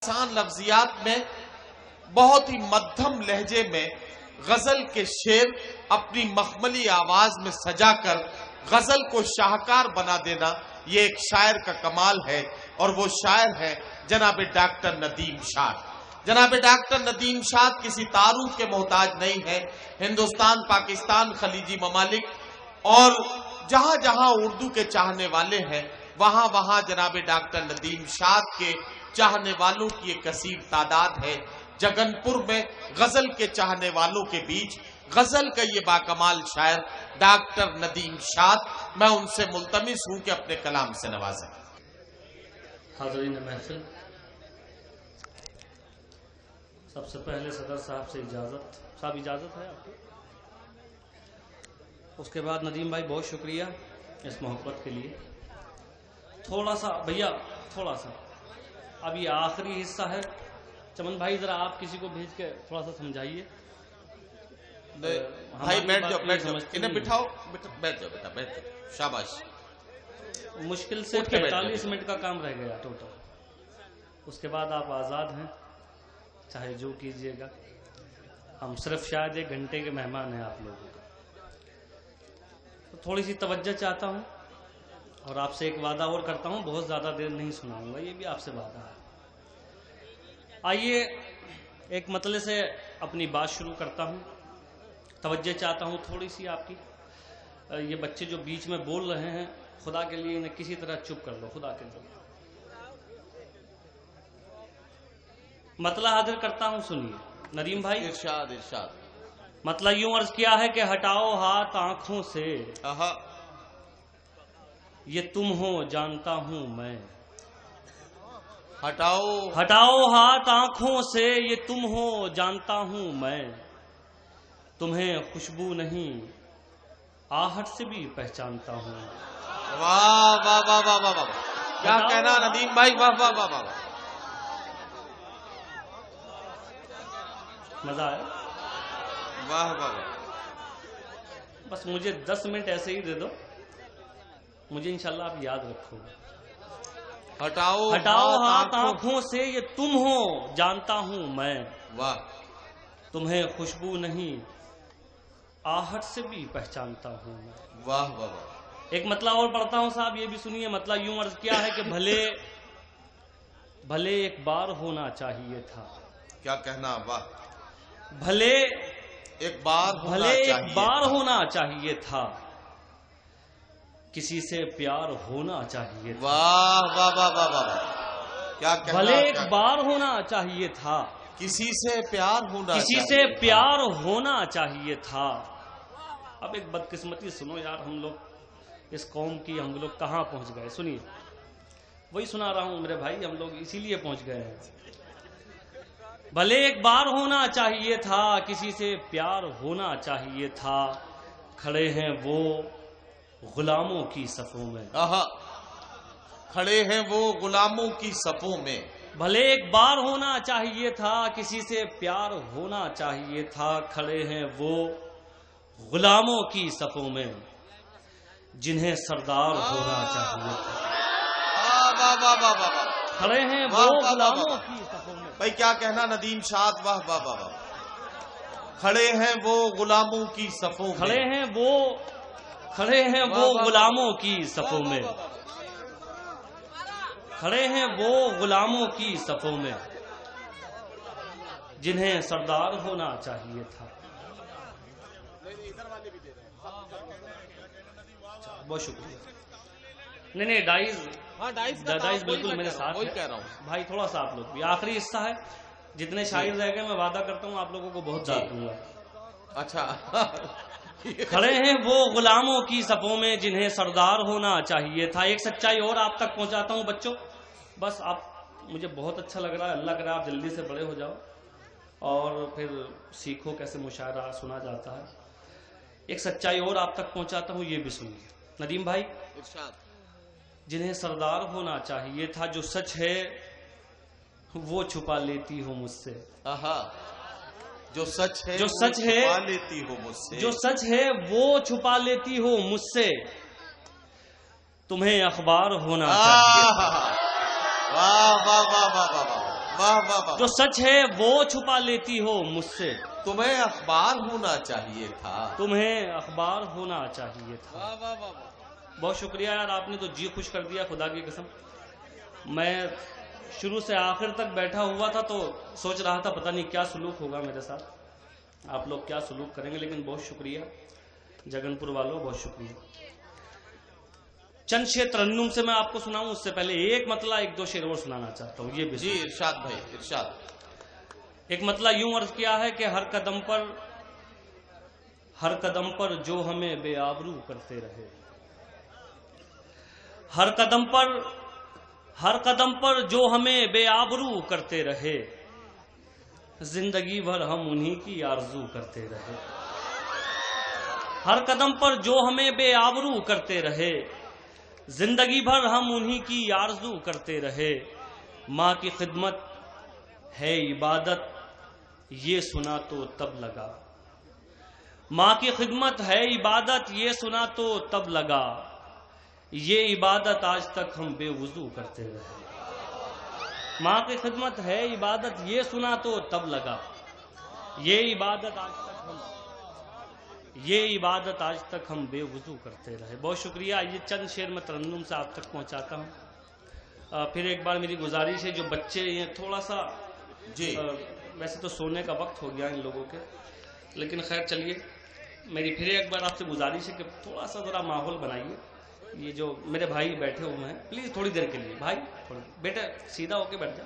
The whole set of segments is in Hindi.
आसान लफ्जियात में बहुत ही मध्यम लहजे में गजल के शेर अपनी मखमली आवाज में सजाकर गजल को शाहकार बना देना ये एक शायर का कमाल है। और वो शायर है जनाब डॉक्टर नदीम शाद। जनाब डॉक्टर नदीम शाद किसी तारुफ के मोहताज नहीं है। हिंदुस्तान, पाकिस्तान, खलीजी ममालिक और जहां जहां उर्दू के चाहने वाले हैं वहां वहां जनाब डॉक्टर नदीम शाद के चाहने वालों की एक कसीर तादाद है। जगनपुर में गजल के चाहने वालों के बीच गजल का ये बाकमाल शायर डॉक्टर नदीम शाद, मैं उनसे मुल्तमिस हूं कि अपने कलाम से नवाजें। हाज़रीन महफिल, सबसे पहले सदर साहब से इजाज़त है आपको। उसके बाद नदीम भाई बहुत शुक्रिया इस मोहब्बत के लिए। थोड़ा सा भैया, थोड़ा सा अब ये आखिरी हिस्सा है। चमन भाई जरा आप किसी को भेज के थोड़ा सा समझाइए। भाई बैठ जाओ, इन्हें बिठाओ, बैठ जाओ बेटा, बैठ जाओ, शाबाश। मुश्किल से 45 मिनट का काम रह गया टोटल। उसके बाद आप आज़ाद हैं, चाहे जो कीजिएगा। हम सिर्फ शायद 1 घंटे के मेहमान हैं आप लोगों का। तो थोड़ी सी तवज्जो चाहता हूँ और आपसे एक वादा और करता हूँ, बहुत ज़्यादा देर नहीं सुनाऊंगा, ये भी आपसे वादा है। आइए एक मतले से अपनी बात शुरू करता हूँ। तवज्जो चाहता हूँ थोड़ी सी आपकी। ये बच्चे जो बीच में बोल रहे हैं, खुदा के लिए इन्हें किसी तरह चुप कर लो, खुदा के लिए। मतला हाजिर करता हूँ, सुनिए नदीम भाई। इरशाद इरशाद। मतलब यूं अर्ज किया है कि हटाओ हाथ आंखों से, ये तुम हो जानता हूं मैं। हटाओ हाथ आंखों से, ये तुम हो जानता हूं मैं। तुम्हें खुशबू नहीं आहट से भी पहचानता हूं। वाह वाह वाह वाह वाह वाह, क्या कहना नदीम भाई, वाह वाह वाह वाह। मजा आया? वाह वाह वाह। बस मुझे 10 मिनट ऐसे ही दे दो, मुझे इंशाल्लाह आप याद रखोगे। हटाओ हाथ आंखों से, ये तुम हो जानता हूं मैं। वाह। तुम्हें खुशबू नहीं आहट से भी पहचानता हूं। वाह वाह वाह। एक मतलब और पढ़ता हूं साहब, ये भी सुनिए। मतलब यूं अर्ज किया है कि भले एक बार होना चाहिए था। क्या कहना, वाह। भले एक बार होना चाहिए था, किसी से प्यार होना चाहिए था। वाह वाह वाह वाह वाह। क्या कहना, भले एक बार होना चाहिए था, किसी से प्यार होना चाहिए था। अब एक बदकिस्मती सुनो यार, हम लोग इस कौम की, हम लोग कहाँ पहुंच गए। सुनिए, वही सुना रहा हूं मेरे भाई, हम लोग इसीलिए पहुंच गए हैं। भले एक बार होना चाहिए था, किसी से प्यार होना चाहिए था। खड़े हैं वो गुलामों की सफों में। खड़े हैं वो गुलामों की सफों में। भले एक बार होना चाहिए था, किसी से प्यार होना चाहिए था। खड़े हैं वो गुलामों की सफों में, जिन्हें सरदार होना चाहिए था। खड़े हैं वो गुलामों की सफों में। भाई क्या कहना नदीम शाद, वाह वाह वाह वाह। खड़े हैं वो गुलामों की सफों में। खड़े हैं वो गुलामों की सफों में। खड़े हैं वो गुलामों की सफों में, जिन्हें सरदार होना चाहिए था। बहुत शुक्रिया। नहीं डाइस बिल्कुल मेरे साथ है। कह रहा हूँ भाई, थोड़ा सा आप लोग भी। आखिरी हिस्सा है, जितने शायर रह गए मैं वादा करता हूँ आप लोगों को बहुत दाद दूंगा। अच्छा। खड़े हैं वो गुलामों की सफों में, जिन्हें सरदार होना चाहिए था। एक सच्चाई और आप तक पहुंचाता हूं बच्चों, बस आप, मुझे बहुत अच्छा लग रहा है, अल्लाह करे आप जल्दी से बड़े हो जाओ और फिर सीखो कैसे मुशायरा सुना जाता है। एक सच्चाई और आप तक पहुंचाता हूं, ये भी सुनिए नदीम भाई। जिन्हें सरदार होना चाहिए था, जो सच है वो छुपा लेती हो मुझसे। जो सच है छुपा लेती हो मुझसे। जो सच है वो छुपा लेती हो मुझसे। तुम्हें अखबार होना चाहिए। वाह वाह वाह वाह वाह। वाह वाह वाह। जो सच है वो छुपा लेती हो मुझसे। तुम्हें अखबार होना चाहिए था। तुम्हें अखबार होना चाहिए था। वाह वाह वाह। बहुत शुक्रिया यार, आपने तो जी खुश कर दिया, खुदा की कसम। मैं शुरू से आखिर तक बैठा हुआ था तो सोच रहा था पता नहीं क्या सलूक होगा मेरे साथ, आप लोग क्या सलूक करेंगे, लेकिन बहुत शुक्रिया जगनपुर वालों, बहुत शुक्रिया। चंद शेर तरन्नुम से मैं आपको सुनाऊं, उससे पहले एक मतला एक दो शेर और सुनाना चाहता हूं। ये भी जी इरशाद भाई, इरशाद। एक मतला यूं अर्ज किया है कि हर कदम पर जो हमें बेआबरू करते रहे, हर कदम पर जो हमें बेआबरू करते रहे, जिंदगी भर हम उन्हीं की आरजू करते रहे। हर कदम पर जो हमें बेआबरू करते रहे, जिंदगी भर हम उन्हीं की आरजू करते रहे। माँ की खिदमत है इबादत, ये सुना तो तब लगा। माँ की खिदमत है इबादत, ये सुना तो तब लगा। ये इबादत आज तक हम बेवुजू करते रहे। माँ की खिदमत है इबादत, ये सुना तो तब लगा। ये इबादत आज तक हम बेवुजू करते रहे। बहुत शुक्रिया। ये चंद शेर मैं तरन्नुम से आप तक पहुंचाता हूँ। फिर एक बार मेरी गुजारिश है, जो बच्चे ये थोड़ा सा जी वैसे तो सोने का वक्त हो गया इन लोगों के, लेकिन खैर चलिए, मेरी फिर एक बार आपसे गुजारिश है कि थोड़ा सा ज़रा माहौल बनाइए। ये जो मेरे भाई बैठे हुए हैं, प्लीज़ थोड़ी देर के लिए भाई, बेटा सीधा होके बैठ जा,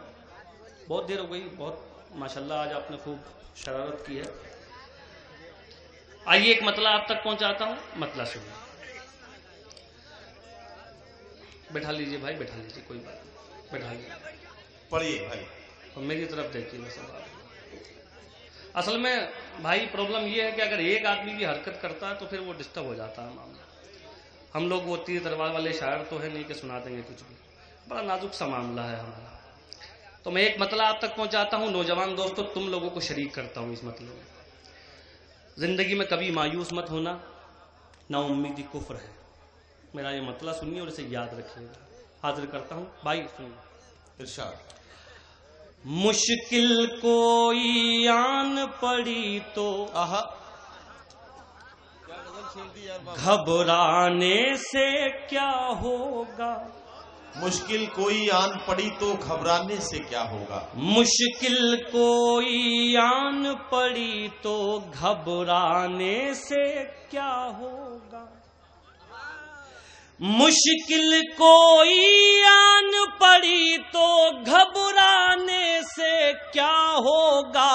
बहुत देर हो गई, बहुत माशाल्लाह आज आपने खूब शरारत की है। आइए एक मतला आप तक पहुंचाता हूं, मतला सुनिए। बैठा लीजिए भाई, बैठा लीजिए, कोई बात नहीं, बैठा लीजिए, पढ़िए भाई और मेरी तरफ देखिए। बस असल में भाई प्रॉब्लम ये है कि अगर एक आदमी भी हरकत करता है तो फिर वो डिस्टर्ब हो जाता है मामला। हम लोग वो तीर तलवार वाले शायर तो है नहीं कि सुना देंगे कुछ भी, बड़ा नाजुक सा मामला है हमारा। तो मैं एक मतला आप तक पहुंचाता हूं। नौजवान दोस्तों, तुम लोगों को शरीक करता हूं इस मतले में। जिंदगी में कभी मायूस मत होना, ना उम्मीदी कुफ्र है। मेरा ये मतला सुनिए और इसे याद रखिएगा। हाजिर करता हूं भाई, सुनिए। इरशाद। मुश्किल कोई आन पड़ी तो घबराने से क्या होगा। मुश्किल कोई आन पड़ी तो घबराने से क्या होगा। मुश्किल कोई आन पड़ी तो घबराने से क्या होगा। मुश्किल कोई आन पड़ी तो घबराने से क्या होगा।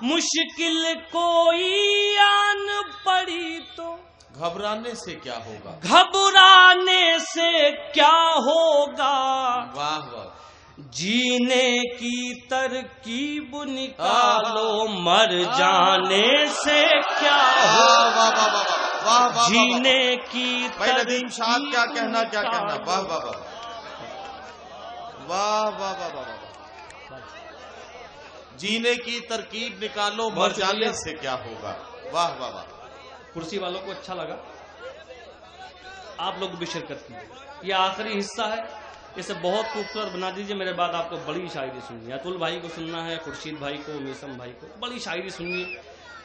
मुश्किल कोई आन पड़ी तो घबराने से क्या होगा। घबराने से क्या होगा। वाह वाह। जीने की तरकीब निकालो, मर जाने से क्या होगा। वाह वाह। जीने की नदीम शाह क्या कहना, क्या कहना। वाह वाह वाह वाह वाह वाह वाह। जीने की तरकीब निकालो, मर जाने से क्या होगा। वाह वाह वाह। कुर्सी वालों को अच्छा लगा, आप लोग भी शिरकत कीजिए। ये आखिरी हिस्सा है, इसे बहुत खूबसूरत बना दीजिए। मेरे बाद आपको बड़ी शायरी सुननी है, अतुल भाई को सुनना है, खुर्शीद भाई को, मीसम भाई को, बड़ी शायरी सुनिए।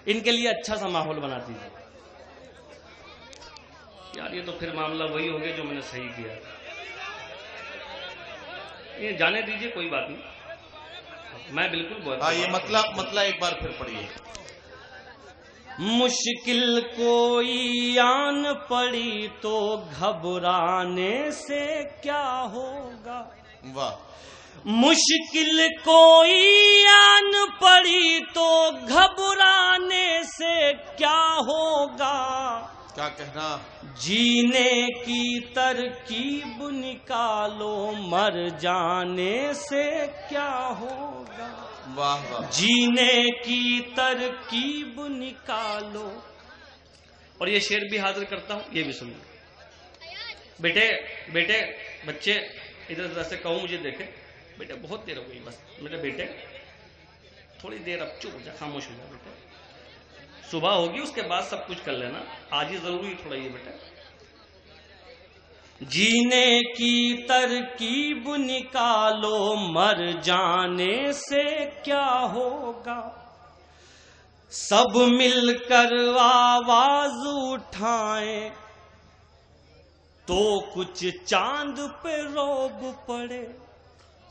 इनके लिए अच्छा सा माहौल बना दीजिए। यार ये तो फिर मामला वही हो गया जो मैंने सही किया। ये जाने दीजिए, कोई बात नहीं, मैं बिल्कुल हाँ, ये मतला एक बार फिर पढ़िए। मुश्किल कोई आन पड़ी तो घबराने से क्या होगा। वाह। मुश्किल कोई आन पड़ी तो घबराने से क्या होगा। क्या कहना। जीने की तरकीब निकालो, मर जाने से क्या होगा। वाह वाह। जीने की तरकीब निकालो। और ये शेर भी हाजिर करता हूं, ये भी सुनिए। बेटे बेटे बच्चे इधर उधर से कहूं, मुझे देखे। बेटे बहुत देर हो गई, बस मेरे बेटे थोड़ी देर अब चुप हो जा, खामोश हो जा बेटे। सुबह होगी उसके बाद सब कुछ कर लेना, आज ही जरूरी थोड़ा ये बेटा। जीने की तरकीब निकालो, मर जाने से क्या होगा। सब मिलकर आवाज उठाएं तो कुछ चांद पे रोब पड़े।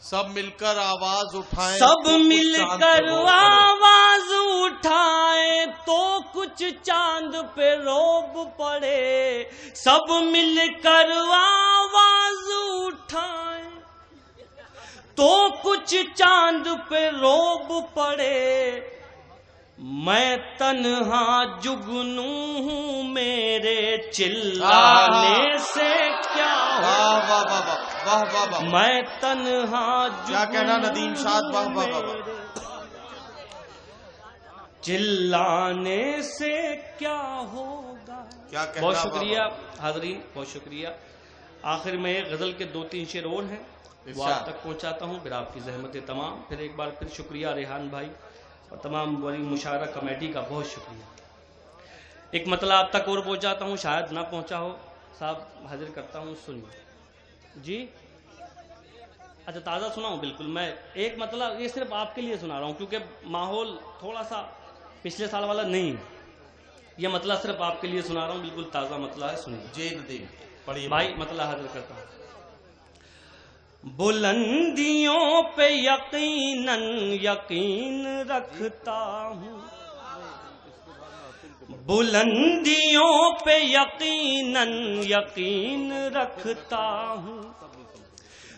सब मिलकर आवाज उठाएं, सब मिलकर आवाज उठाएं तो कुछ चांद पे रोब पड़े। सब मिलकर आवाज उठाएं तो कुछ चांद पे रोब पड़े। मैं तन्हा जुगनू हूँ, मेरे चिल्लाने से क्या वाह वाह वाह वाह वाह वाह। मैं तन्हा क्या कहना नदीम शाद, वाह वाह वाह। चिल्लाने से क्या होगा। क्या कहना, बहुत शुक्रिया हाजरीन, बहुत शुक्रिया। आखिर में एक गजल के 2-3 शेर और हैं, वो आप तक पहुंचाता हूं, फिर आपकी जहमतें तमाम। फिर एक बार फिर शुक्रिया रेहान भाई और तमाम बड़ी मुशायरा कमेटी का बहुत शुक्रिया। एक मतलब आप तक और पहुंचाता हूं, शायद ना पहुंचा हो, साहब हाजिर करता हूं, सुनिए जी। अच्छा ताज़ा सुनाऊं? बिल्कुल, मैं एक मतलब ये सिर्फ आपके लिए सुना रहा हूं क्योंकि माहौल थोड़ा सा पिछले साल वाला नहीं है। ये मतलब सिर्फ आपके लिए सुना रहा हूं, बिल्कुल ताज़ा मतलब है, सुनिए जी। नदीम पढ़िए भाई, मतलब हाजिर करता हूं। बुलंदियों पे यकीनन यकीन रखता हूँ, बुलंदियों पे यकीनन यकीन रखता हूँ,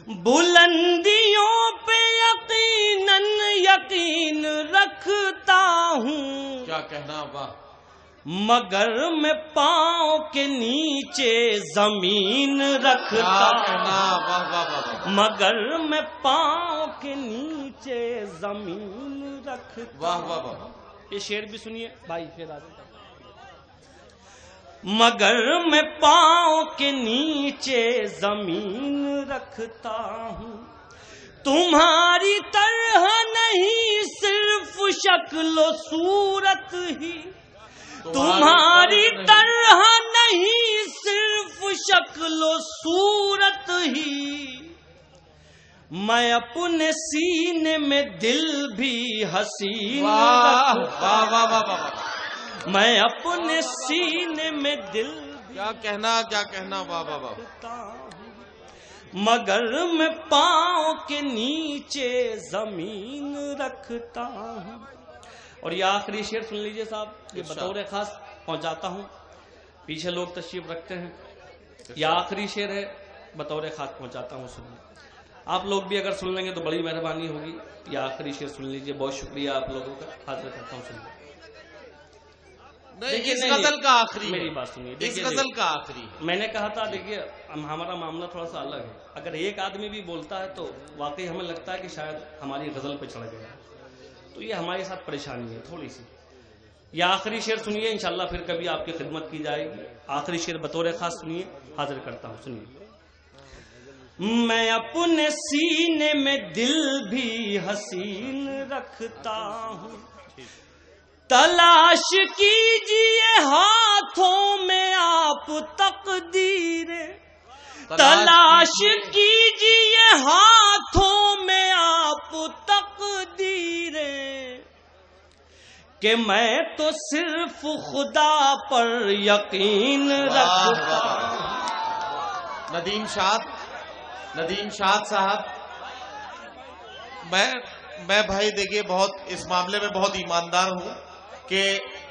बुलंदियों पे यकीनन यकीन रखता हूँ। क्या कहना, वाह। मगर मैं पाँव के नीचे जमीन रखता, वाह वाह वाह। मगर मैं पाँव के नीचे जमीन रखता। वाह वाह वाह। ये शेर भी सुनिए भाई, फिर आ जाता। मगर मैं पाँव के नीचे जमीन रखता हूँ, तुम्हारी तरह नहीं सिर्फ शक्ल सूरत ही, तुम्हारी तरह नहीं सिर्फ शक्ल सूरत ही। मैं अपने सीने में दिल भी हसीन रखता, वाह वाह वाह। मैं अपने सीने में दिल भी, क्या कहना, वाह वाह वाह। मगर मैं पाँव के नीचे जमीन रखता हूँ। और ये आखिरी शेर सुन लीजिए साहब, ये बतौर खास पहुंचाता हूं, पीछे लोग तशरीफ रखते हैं। ये आखिरी शेर है, बतौर खास पहुंचाता हूं, सुनिए। आप लोग भी अगर सुन लेंगे तो बड़ी मेहरबानी होगी। ये आखिरी शेर सुन लीजिए, बहुत शुक्रिया आप लोगों का, हाजिर करता हूं, सुनिए। इस गजल का आखिरी, मेरी बात सुनिए, इस गजल का आखिरी। मैंने कहा था, देखिए हमारा मामला थोड़ा सा अलग है। अगर एक आदमी भी बोलता है तो वाकई हमें लगता है कि शायद हमारी गजल पे चढ़ गया, तो ये हमारे साथ परेशानी है थोड़ी सी। ये आखिरी शेर सुनिए, इंशाल्लाह फिर कभी आपकी खिदमत की जाएगी। आखिरी शेर बतौर खास सुनिए, हाजिर करता हूं, सुनिए। मैं अपने सीने में दिल भी हसीन रखता हूँ, तलाश कीजिए हाथों में आप तकदीरें, तलाश कीजिए हाथों में आप तकदीरें, कि मैं तो सिर्फ खुदा पर यकीन रखता। नदीम शाद साहब, मैं भाई देखिए बहुत इस मामले में बहुत ईमानदार हूं कि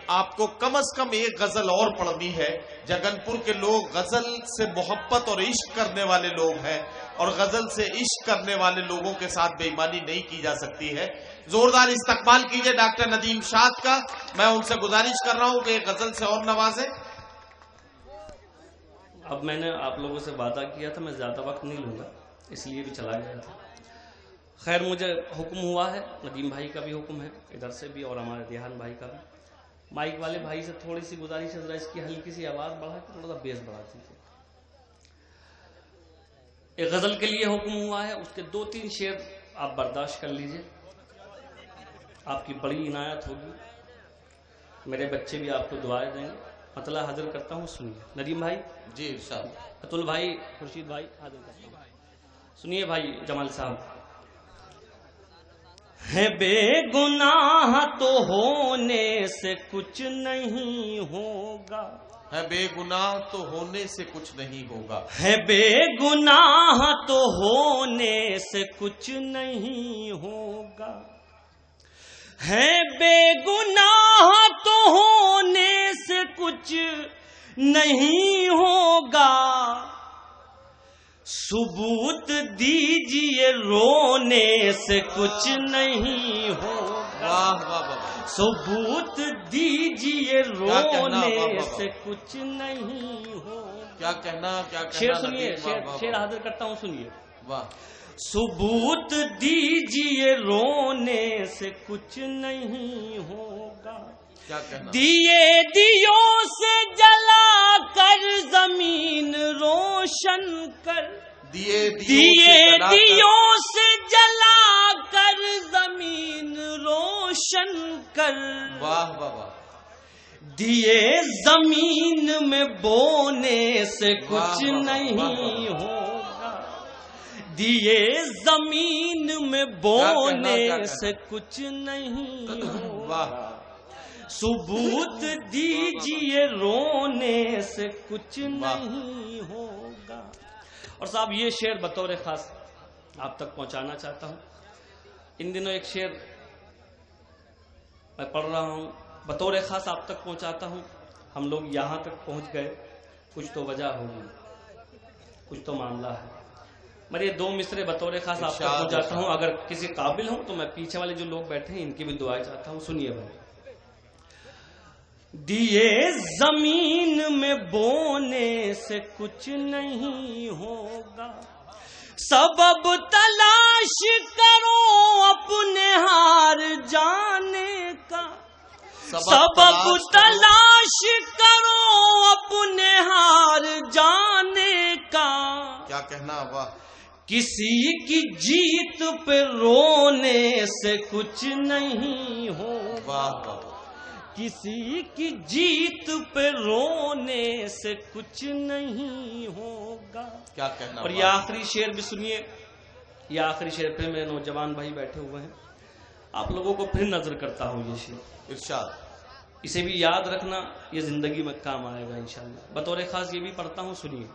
आपको कम से कम एक गजल और पढ़नी है। जगनपुर के लोग गजल से मोहब्बत और इश्क करने वाले लोग हैं और गजल से इश्क करने वाले लोगों के साथ बेईमानी नहीं की जा सकती है। जोरदार इस्तकबाल कीजिए डॉक्टर नदीम शाद का। मैं उनसे गुजारिश कर रहा हूं कि एक गजल से और नवाजें। अब मैंने आप लोगों से वादा किया था मैं ज्यादा वक्त नहीं लूंगा, इसलिए भी चला गया था। खैर मुझे हुक्म हुआ है, नदीम भाई का भी हुक्म है इधर से भी और हमारे रेहान भाई का भी। माइक वाले भाई से थोड़ी सी गुजारिश है, जरा इसकी हल्की सी आवाज बढ़ा के थोड़ा सा बेस बढ़ा दीजिए। एक गजल के लिए हुक्म हुआ है, उसके 2-3 शेर आप बर्दाश्त कर लीजिए, आपकी बड़ी इनायत होगी। मेरे बच्चे भी आपको दुआएं देंगे। मतला हाजिर करता हूँ, सुनिए। नदीम भाई जी इरशाद। अतुल भाई, खुर्शीद भाई, हाजिर करता हूँ। सुनिए भाई जमाल साहब। है बेगुनाह तो होने से कुछ नहीं होगा, है बेगुनाह तो होने से कुछ नहीं होगा, है बेगुनाह तो होने से कुछ नहीं होगा, है बेगुनाह तो होने से कुछ नहीं होगा, सबूत दीजिए रोने से कुछ नहीं होगा। वाह वाह वाह, सबूत दीजिए रोने से कुछ नहीं होगा। क्या कहना, क्या कहना। शेर सुनिए, वाह, शेर हाजिर करता हूँ, सुनिए। वाह। सबूत दीजिए रोने से कुछ नहीं होगा, क्या कहना। दिए दियों से जला कर जमीन रोशन कर, दिए दियों से जला कर जमीन रोशन कर, वाह वाह वाह। दिए जमीन में बोने से कुछ नहीं होगा, दिए जमीन में बोने से कुछ नहीं होगा, सबूत दीजिए रोने से कुछ नहीं होगा। और साहब ये शेर बतौर खास आप तक पहुंचाना चाहता हूं। इन दिनों एक शेर मैं पढ़ रहा हूं, बतौर खास आप तक पहुंचाता हूं। हम लोग यहां तक पहुंच गए, कुछ तो वजह होगी, कुछ तो मामला है। मैं ये 2 मिसरे बतौर खास आप तक पहुंचाता हूं। अगर किसी काबिल हूं तो मैं पीछे वाले जो लोग बैठे हैं इनकी भी दुआएं चाहता हूं। सुनिए भाई। दिए जमीन में बोने से कुछ नहीं होगा, सबब तलाश करो अपने हार जाने का, सबब तलाश करो अपने हार जाने का। क्या कहना। वाह। किसी की जीत पे रोने से कुछ नहीं होगा, वाह वाह। किसी की जीत पे रोने से कुछ नहीं होगा। क्या कहना। और ये आखिरी शेर भी सुनिए। ये आखिरी शेर पे मेरे नौजवान भाई बैठे हुए हैं, आप लोगों को फिर नजर करता हूं ये शेर। इरशाद। इसे भी याद रखना, ये जिंदगी में काम आएगा इंशाल्लाह। बतौर खास ये भी पढ़ता हूं, सुनिए।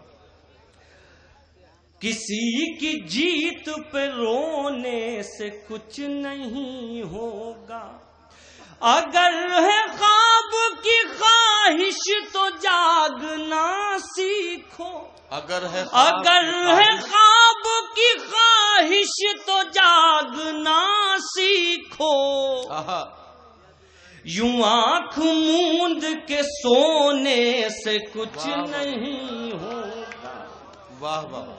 किसी की जीत पे रोने से कुछ नहीं होगा, अगर है ख्वाब की ख्वाहिश तो जागना सीखो, अगर है ख्वाब की ख्वाहिश तो जागना सीखो, यूं आंख मूंद के सोने से कुछ नहीं होगा। वाह वाह।